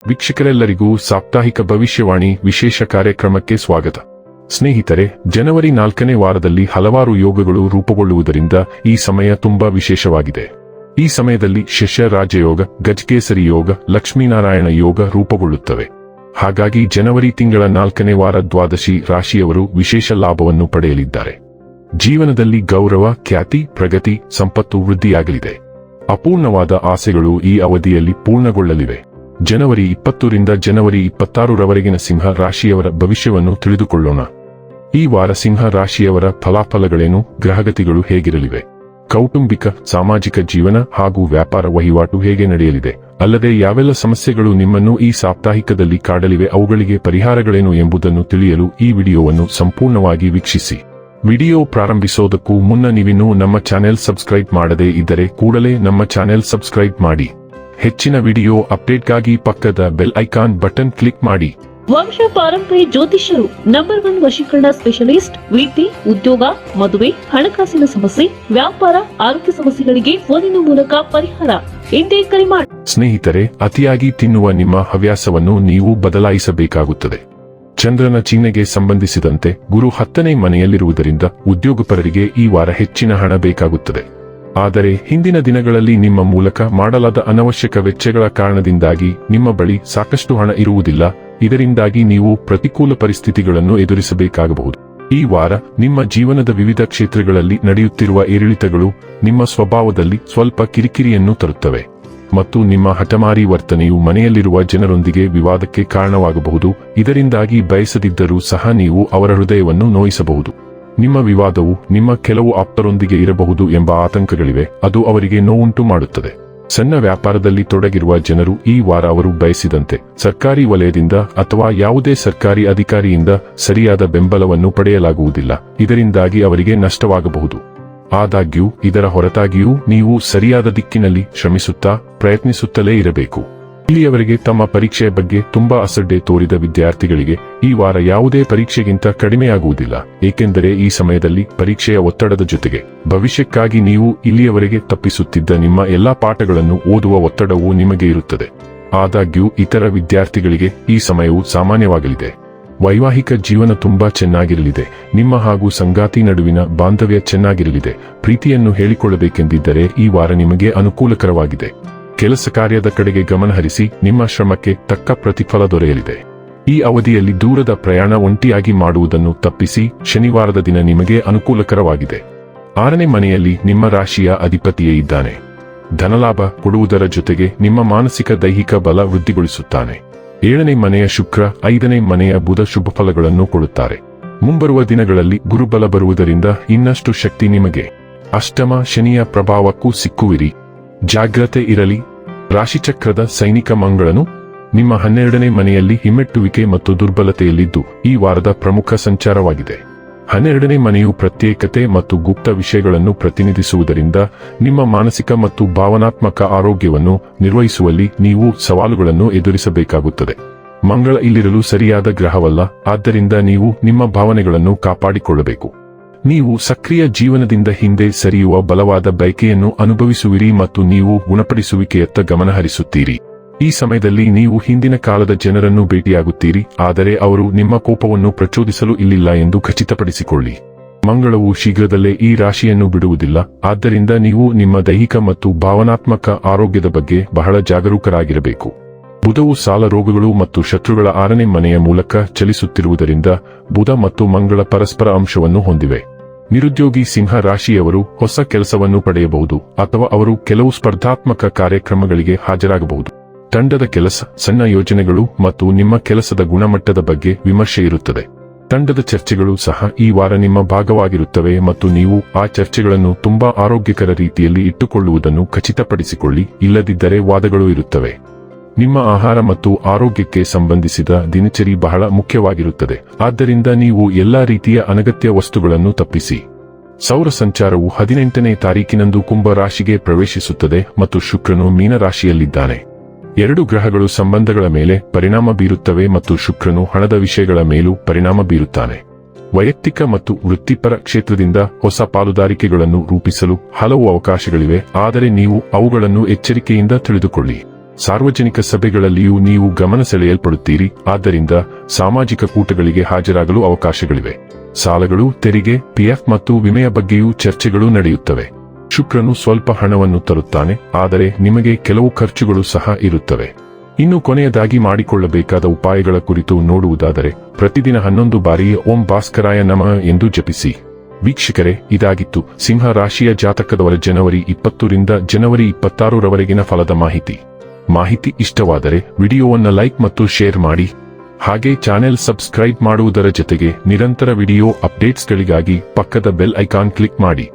ವೀಕ್ಷಕರೆಲ್ಲರಿಗೂ ಸಾಪ್ತಾಹಿಕ ಭವಿಷ್ಯವಾಣಿ ವಿಶೇಷ ಕಾರ್ಯಕ್ರಮಕ್ಕೆ ಸ್ವಾಗತ. ಸ್ನೇಹಿತರೆ, ಜನವರಿ 4ನೇ ವಾರದಲ್ಲಿ ಹಲವಾರು ಯೋಗಗಳು ರೂಪುಗೊಳ್ಳುವುದರಿಂದ ಈ ಸಮಯ ತುಂಬಾ ವಿಶೇಷವಾಗಿದೆ. ಈ ಸಮಯದಲ್ಲಿ ಶಶ ರಾಜಯೋಗ, ಗಜಕೇಸರಿ ಯೋಗ, ಲಕ್ಷ್ಮೀನಾರಾಯಣ ಯೋಗ ರೂಪುಗೊಳ್ಳುತ್ತವೆ. ಹಾಗಾಗಿ ಜನವರಿ ತಿಂಗಳ 4ನೇ ವಾರ ದ್ವಾದಶಿ ರಾಶಿಯವರು ವಿಶೇಷ ಲಾಭವನ್ನು ಪಡೆಯಲಿದ್ದಾರೆ. ಜೀವನದಲ್ಲಿ ಗೌರವ, ಖ್ಯಾತಿ, ಪ್ರಗತಿ, ಸಂಪತ್ತು ವೃದ್ಧಿಯಾಗಲಿದೆ. ಅಪೂರ್ಣವಾದ ಆಸೆಗಳು ಈ ಅವಧಿಯಲ್ಲಿ ಪೂರ್ಣಗೊಳ್ಳಲಿವೆ. ಜನವರಿ 20ರಿಂದ ಜನವರಿ 26ರವರೆಗಿನ ಸಿಂಹ ರಾಶಿಯವರ ಭವಿಷ್ಯವನ್ನು ತಿಳಿದುಕೊಳ್ಳೋಣ. ಈ ವಾರ ಸಿಂಹ ರಾಶಿಯವರ ಫಲಾಫಲಗಳೇನು, ಗ್ರಹಗತಿಗಳು ಹೇಗಿರಲಿವೆ, ಕೌಟುಂಬಿಕ, ಸಾಮಾಜಿಕ ಜೀವನ ಹಾಗೂ ವ್ಯಾಪಾರ ವಹಿವಾಟು ಹೇಗೆ ನಡೆಯಲಿದೆ, ಅಲ್ಲದೆ ಯಾವೆಲ್ಲ ಸಮಸ್ಯೆಗಳು ನಿಮ್ಮನ್ನು ಈ ಸಾಪ್ತಾಹಿಕದಲ್ಲಿ ಕಾಡಲಿವೆ, ಅವುಗಳಿಗೆ ಪರಿಹಾರಗಳೇನು ಎಂಬುದನ್ನು ತಿಳಿಯಲು ಈ ವಿಡಿಯೋವನ್ನು ಸಂಪೂರ್ಣವಾಗಿ ವೀಕ್ಷಿಸಿ. ವಿಡಿಯೋ ಪ್ರಾರಂಭಿಸೋದಕ್ಕೂ ಮುನ್ನ ನೀವಿನ್ನೂ ನಮ್ಮ ಚಾನೆಲ್ ಸಬ್ಸ್ಕ್ರೈಬ್ ಮಾಡದೇ ಇದ್ದರೆ ಕೂಡಲೇ ನಮ್ಮ ಚಾನೆಲ್ ಸಬ್ಸ್ಕ್ರೈಬ್ ಮಾಡಿ. ಹೆಚ್ಚಿನ ವಿಡಿಯೋ ಅಪ್ಡೇಟ್ಗಾಗಿ ಪಕ್ಕದ ಬೆಲ್ ಐಕಾನ್ ಬಟನ್ ಕ್ಲಿಕ್ ಮಾಡಿ. ವಂಶ ಪಾರಂಪರ್ಯ ಜ್ಯೋತಿಷ್ಯರು ನಂಬರ್ 1 ವಶೀಕರಣ ಸ್ಪೆಷಲಿಸ್ಟ್. ವಿದ್ಯೆ, ಉದ್ಯೋಗ, ಮದುವೆ, ಹಣಕಾಸಿನ ಸಮಸ್ಯೆ, ವ್ಯಾಪಾರ, ಆರೋಗ್ಯ ಸಮಸ್ಯೆಗಳಿಗೆ ಫೋನಿನ ಮೂಲಕ ಪರಿಹಾರ. ಇಂದೇ ಕರೆ ಮಾಡಿ. ಸ್ನೇಹಿತರೆ, ಅತಿಯಾಗಿ ತಿನ್ನುವ ನಿಮ್ಮ ಹವ್ಯಾಸವನ್ನು ನೀವು ಬದಲಾಯಿಸಬೇಕಾಗುತ್ತದೆ. ಚಂದ್ರನ ಚಿಹ್ನೆಗೆ ಸಂಬಂಧಿಸಿದಂತೆ ಗುರು 10ನೇ ಮನೆಯಲ್ಲಿರುವುದರಿಂದ ಉದ್ಯೋಗಪರರಿಗೆ ಈ ವಾರ ಹೆಚ್ಚಿನ ಹಣ ಬೇಕಾಗುತ್ತದೆ. ಆದರೆ ಹಿಂದಿನ ದಿನಗಳಲ್ಲಿ ನಿಮ್ಮ ಮೂಲಕ ಮಾಡಲಾದ ಅನವಶ್ಯಕ ವೆಚ್ಚಗಳ ಕಾರಣದಿಂದಾಗಿ ನಿಮ್ಮ ಬಳಿ ಸಾಕಷ್ಟು ಹಣ ಇರುವುದಿಲ್ಲ. ಇದರಿಂದಾಗಿ ನೀವು ಪ್ರತಿಕೂಲ ಪರಿಸ್ಥಿತಿಗಳನ್ನು ಎದುರಿಸಬೇಕಾಗಬಹುದು. ಈ ವಾರ ನಿಮ್ಮ ಜೀವನದ ವಿವಿಧ ಕ್ಷೇತ್ರಗಳಲ್ಲಿ ನಡೆಯುತ್ತಿರುವ ಏರಿಳಿತಗಳು ನಿಮ್ಮ ಸ್ವಭಾವದಲ್ಲಿ ಸ್ವಲ್ಪ ಕಿರಿಕಿರಿಯನ್ನು ತರುತ್ತವೆ ಮತ್ತು ನಿಮ್ಮ ಹಠಮಾರಿ ವರ್ತನೆಯು ಮನೆಯಲ್ಲಿರುವ ಜನರೊಂದಿಗೆ ವಿವಾದಕ್ಕೆ ಕಾರಣವಾಗಬಹುದು. ಇದರಿಂದಾಗಿ ಬಯಸದಿದ್ದರೂ ಸಹ ನೀವು ಅವರ ಹೃದಯವನ್ನು ನೋಯಿಸಬಹುದು. ನಿಮ್ಮ ವಿವಾದವು ನಿಮ್ಮ ಕೆಲವು ಆಪ್ತರೊಂದಿಗೆ ಇರಬಹುದು ಎಂಬ ಆತಂಕಗಳಿವೆ. ಅದು ಅವರಿಗೆ ನೋವುಂಟು ಮಾಡುತ್ತದೆ. ಸಣ್ಣ ವ್ಯಾಪಾರದಲ್ಲಿ ತೊಡಗಿರುವ ಜನರು ಈ ವಾರ ಅವರು ಬಯಸಿದಂತೆ ಸರ್ಕಾರಿ ವಲಯದಿಂದ ಅಥವಾ ಯಾವುದೇ ಸರ್ಕಾರಿ ಅಧಿಕಾರಿಯಿಂದ ಸರಿಯಾದ ಬೆಂಬಲವನ್ನು ಪಡೆಯಲಾಗುವುದಿಲ್ಲ. ಇದರಿಂದಾಗಿ ಅವರಿಗೆ ನಷ್ಟವಾಗಬಹುದು. ಆದಾಗ್ಯೂ ಇದರ ಹೊರತಾಗಿಯೂ ನೀವು ಸರಿಯಾದ ದಿಕ್ಕಿನಲ್ಲಿ ಶ್ರಮಿಸುತ್ತಾ ಪ್ರಯತ್ನಿಸುತ್ತಲೇ ಇರಬೇಕು. ಇಲ್ಲಿಯವರೆಗೆ ತಮ್ಮ ಪರೀಕ್ಷೆಯ ಬಗ್ಗೆ ತುಂಬಾ ಅಸಡ್ಡೆ ತೋರಿದ ವಿದ್ಯಾರ್ಥಿಗಳಿಗೆ ಈ ವಾರ ಯಾವುದೇ ಪರೀಕ್ಷೆಗಿಂತ ಕಡಿಮೆಯಾಗುವುದಿಲ್ಲ. ಏಕೆಂದರೆ ಈ ಸಮಯದಲ್ಲಿ ಪರೀಕ್ಷೆಯ ಒತ್ತಡದ ಜೊತೆಗೆ ಭವಿಷ್ಯಕ್ಕಾಗಿ ನೀವು ಇಲ್ಲಿಯವರೆಗೆ ತಪ್ಪಿಸುತ್ತಿದ್ದ ನಿಮ್ಮ ಎಲ್ಲಾ ಪಾಠಗಳನ್ನು ಓದುವ ಒತ್ತಡವೂ ನಿಮಗೆ ಇರುತ್ತದೆ. ಆದಾಗ್ಯೂ ಇತರ ವಿದ್ಯಾರ್ಥಿಗಳಿಗೆ ಈ ಸಮಯವು ಸಾಮಾನ್ಯವಾಗಲಿದೆ. ವೈವಾಹಿಕ ಜೀವನ ತುಂಬಾ ಚೆನ್ನಾಗಿರಲಿದೆ. ನಿಮ್ಮ ಹಾಗೂ ಸಂಗಾತಿ ನಡುವಿನ ಬಾಂಧವ್ಯ ಚೆನ್ನಾಗಿರಲಿದೆ. ಪ್ರೀತಿಯನ್ನು ಹೇಳಿಕೊಳ್ಳಬೇಕೆಂದಿದ್ದರೆ ಈ ವಾರ ನಿಮಗೆ ಅನುಕೂಲಕರವಾಗಿದೆ. ಕೆಲಸ ಕಾರ್ಯದ ಕಡೆಗೆ ಗಮನಹರಿಸಿ, ನಿಮ್ಮ ಶ್ರಮಕ್ಕೆ ತಕ್ಕ ಪ್ರತಿಫಲ ದೊರೆಯಲಿದೆ. ಈ ಅವಧಿಯಲ್ಲಿ ದೂರದ ಪ್ರಯಾಣ ಒಂಟಿಯಾಗಿ ಮಾಡುವುದನ್ನು ತಪ್ಪಿಸಿ. ಶನಿವಾರದ ದಿನ ನಿಮಗೆ ಅನುಕೂಲಕರವಾಗಿದೆ. 6ನೇ ಮನೆಯಲ್ಲಿ ನಿಮ್ಮ ರಾಶಿಯ ಅಧಿಪತಿಯೇ ಇದ್ದಾನೆ. ಧನಲಾಭ ಕೊಡುವುದರ ಜೊತೆಗೆ ನಿಮ್ಮ ಮಾನಸಿಕ ದೈಹಿಕ ಬಲ ವೃದ್ಧಿಗೊಳಿಸುತ್ತಾನೆ. 7ನೇ ಮನೆಯ ಶುಕ್ರ, 5ನೇ ಮನೆಯ ಬುಧ ಶುಭ ಫಲಗಳನ್ನು ಕೊಡುತ್ತಾರೆ. ಮುಂಬರುವ ದಿನಗಳಲ್ಲಿ ಗುರುಬಲ ಬರುವುದರಿಂದ ಇನ್ನಷ್ಟು ಶಕ್ತಿ ನಿಮಗೆ. ಅಷ್ಟಮ ಶನಿಯ ಪ್ರಭಾವಕ್ಕೂ ಸಿಕ್ಕುವಿರಿ. ಜಾಗ್ರತೆ ಇರಲಿ. ರಾಶಿಚಕ್ರದ ಸೈನಿಕ ಮಂಗಳನು ನಿಮ್ಮ 12ನೇ ಮನೆಯಲ್ಲಿ ಹಿಮ್ಮೆಟ್ಟುವಿಕೆ ಮತ್ತು ದುರ್ಬಲತೆಯಲ್ಲಿದ್ದು ಈ ವಾರದ ಪ್ರಮುಖ ಸಂಚಾರವಾಗಿದೆ. 12ನೇ ಮನೆಯು ಪ್ರತ್ಯೇಕತೆ ಮತ್ತು ಗುಪ್ತ ವಿಷಯಗಳನ್ನು ಪ್ರತಿನಿಧಿಸುವುದರಿಂದ ನಿಮ್ಮ ಮಾನಸಿಕ ಮತ್ತು ಭಾವನಾತ್ಮಕ ಆರೋಗ್ಯವನ್ನು ನಿರ್ವಹಿಸುವಲ್ಲಿ ನೀವು ಸವಾಲುಗಳನ್ನು ಎದುರಿಸಬೇಕಾಗುತ್ತದೆ. ಮಂಗಳ ಇಲ್ಲಿರಲು ಸರಿಯಾದ ಗ್ರಹವಲ್ಲ. ಆದ್ದರಿಂದ ನೀವು ನಿಮ್ಮ ಭಾವನೆಗಳನ್ನು ಕಾಪಾಡಿಕೊಳ್ಳಬೇಕು. ನೀವು ಸಕ್ರಿಯ ಜೀವನದಿಂದ ಹಿಂದೆ ಸರಿಯುವ ಬಲವಾದ ಬಯಕೆಯನ್ನು ಅನುಭವಿಸುವಿರಿ ಮತ್ತು ನೀವು ಗುಣಪಡಿಸುವಿಕೆಯತ್ತ ಗಮನಹರಿಸುತ್ತೀರಿ. ಈ ಸಮಯದಲ್ಲಿ ನೀವು ಹಿಂದಿನ ಕಾಲದ ಜನರನ್ನು ಭೇಟಿಯಾಗುತ್ತೀರಿ, ಆದರೆ ಅವರು ನಿಮ್ಮ ಕೋಪವನ್ನು ಪ್ರಚೋದಿಸಲು ಇಲ್ಲಿಲ್ಲ ಎಂದು ಖಚಿತಪಡಿಸಿಕೊಳ್ಳಿ. ಮಂಗಳವು ಶೀಘ್ರದಲ್ಲೇ ಈ ರಾಶಿಯನ್ನು ಬಿಡುವುದಿಲ್ಲ. ಆದ್ದರಿಂದ ನೀವು ನಿಮ್ಮ ದೈಹಿಕ ಮತ್ತು ಭಾವನಾತ್ಮಕ ಆರೋಗ್ಯದ ಬಗ್ಗೆ ಬಹಳ ಜಾಗರೂಕರಾಗಿರಬೇಕು. ಬುಧವು ಸಾಲ, ರೋಗಗಳು ಮತ್ತು ಶತ್ರುಗಳ 6ನೇ ಮನೆಯ ಮೂಲಕ ಚಲಿಸುತ್ತಿರುವುದರಿಂದ ಬುಧ ಮತ್ತು ಮಂಗಳ ಪರಸ್ಪರ ಅಂಶವನ್ನು ಹೊಂದಿವೆ. ನಿರುದ್ಯೋಗಿ ಸಿಂಹ ರಾಶಿಯವರು ಹೊಸ ಕೆಲಸವನ್ನು ಪಡೆಯಬಹುದು ಅಥವಾ ಅವರು ಕೆಲವು ಸ್ಪರ್ಧಾತ್ಮಕ ಕಾರ್ಯಕ್ರಮಗಳಿಗೆ ಹಾಜರಾಗಬಹುದು. ತಂಡದ ಕೆಲಸ, ಸಣ್ಣ ಯೋಜನೆಗಳು ಮತ್ತು ನಿಮ್ಮ ಕೆಲಸದ ಗುಣಮಟ್ಟದ ಬಗ್ಗೆ ವಿಮರ್ಶೆ ಇರುತ್ತದೆ. ತಂಡದ ಚರ್ಚೆಗಳು ಸಹ ಈ ವಾರ ನಿಮ್ಮ ಭಾಗವಾಗಿರುತ್ತವೆ ಮತ್ತು ನೀವು ಆ ಚರ್ಚೆಗಳನ್ನು ತುಂಬಾ ಆರೋಗ್ಯಕರ ರೀತಿಯಲ್ಲಿ ಇಟ್ಟುಕೊಳ್ಳುವುದನ್ನು ಖಚಿತಪಡಿಸಿಕೊಳ್ಳಿ. ಇಲ್ಲದಿದ್ದರೆ ವಾದಗಳು ಇರುತ್ತವೆ. ನಿಮ್ಮ ಆಹಾರ ಮತ್ತು ಆರೋಗ್ಯಕ್ಕೆ ಸಂಬಂಧಿಸಿದ ದಿನಚರಿ ಬಹಳ ಮುಖ್ಯವಾಗಿರುತ್ತದೆ. ಆದ್ದರಿಂದ ನೀವು ಎಲ್ಲಾ ರೀತಿಯ ಅನಗತ್ಯ ವಸ್ತುಗಳನ್ನು ತಪ್ಪಿಸಿ. ಸೌರ ಸಂಚಾರವು 18ನೇ ತಾರೀಕಿನಂದು ಕುಂಭ ರಾಶಿಗೆ ಪ್ರವೇಶಿಸುತ್ತದೆ ಮತ್ತು ಶುಕ್ರನು ಮೀನ ರಾಶಿಯಲ್ಲಿದ್ದಾನೆ. 2 ಗ್ರಹಗಳು ಸಂಬಂಧಗಳ ಮೇಲೆ ಪರಿಣಾಮ ಬೀರುತ್ತವೆ ಮತ್ತು ಶುಕ್ರನು ಹಣದ ವಿಷಯಗಳ ಮೇಲೂ ಪರಿಣಾಮ ಬೀರುತ್ತಾನೆ. ವೈಯಕ್ತಿಕ ಮತ್ತು ವೃತ್ತಿಪರ ಕ್ಷೇತ್ರದಿಂದ ಹೊಸ ಪಾಲುದಾರಿಕೆಗಳನ್ನು ರೂಪಿಸಲು ಹಲವು ಅವಕಾಶಗಳಿವೆ, ಆದರೆ ನೀವು ಅವುಗಳನ್ನು ಎಚ್ಚರಿಕೆಯಿಂದ ತಿಳಿದುಕೊಳ್ಳಿ. ಸಾರ್ವಜನಿಕ ಸಭೆಗಳಲ್ಲಿಯೂ ನೀವು ಗಮನ ಸೆಳೆಯಲ್ಪಡುತ್ತೀರಿ, ಆದ್ದರಿಂದ ಸಾಮಾಜಿಕ ಕೂಟಗಳಿಗೆ ಹಾಜರಾಗಲು ಅವಕಾಶಗಳಿವೆ. ಸಾಲಗಳು, ತೆರಿಗೆ, ಪಿಎಫ್ ಮತ್ತು ವಿಮೆಯ ಬಗ್ಗೆಯೂ ಚರ್ಚೆಗಳು ನಡೆಯುತ್ತವೆ. ಶುಕ್ರನು ಸ್ವಲ್ಪ ಹಣವನ್ನು ತರುತ್ತಾನೆ, ಆದರೆ ನಿಮಗೆ ಕೆಲವು ಖರ್ಚುಗಳು ಸಹ ಇರುತ್ತವೆ. ಇನ್ನು ಕೊನೆಯದಾಗಿ ಮಾಡಿಕೊಳ್ಳಬೇಕಾದ ಉಪಾಯಗಳ ಕುರಿತು ನೋಡುವುದಾದರೆ, ಪ್ರತಿದಿನ 11 ಬಾರಿ ಓಂ ಭಾಸ್ಕರಾಯ ನಮಃ ಎಂದು ಜಪಿಸಿ. ವೀಕ್ಷಕರೇ, ಇದಾಗಿತ್ತು ಸಿಂಹ ರಾಶಿಯ ಜಾತಕದವರ ಜನವರಿ 20 ರಿಂದ ಜನವರಿ 26 ರವರೆಗಿನ ಫಲದ ಮಾಹಿತಿ ಇಷ್ಟವಾದರೆ ವಿಡಿಯೋವನ್ನು ಲೈಕ್ ಮತ್ತು ಶೇರ್ ಮಾಡಿ. ಹಾಗೆ ಚಾನೆಲ್ ಸಬ್ಸ್ಕ್ರೈಬ್ ಮಾಡುವುದರ ಜೊತೆಗೆ ನಿರಂತರ ವಿಡಿಯೋ ಅಪ್ಡೇಟ್ಸ್ಗಳಿಗಾಗಿ ಪಕ್ಕದ ಬೆಲ್ ಐಕಾನ್ ಕ್ಲಿಕ್ ಮಾಡಿ.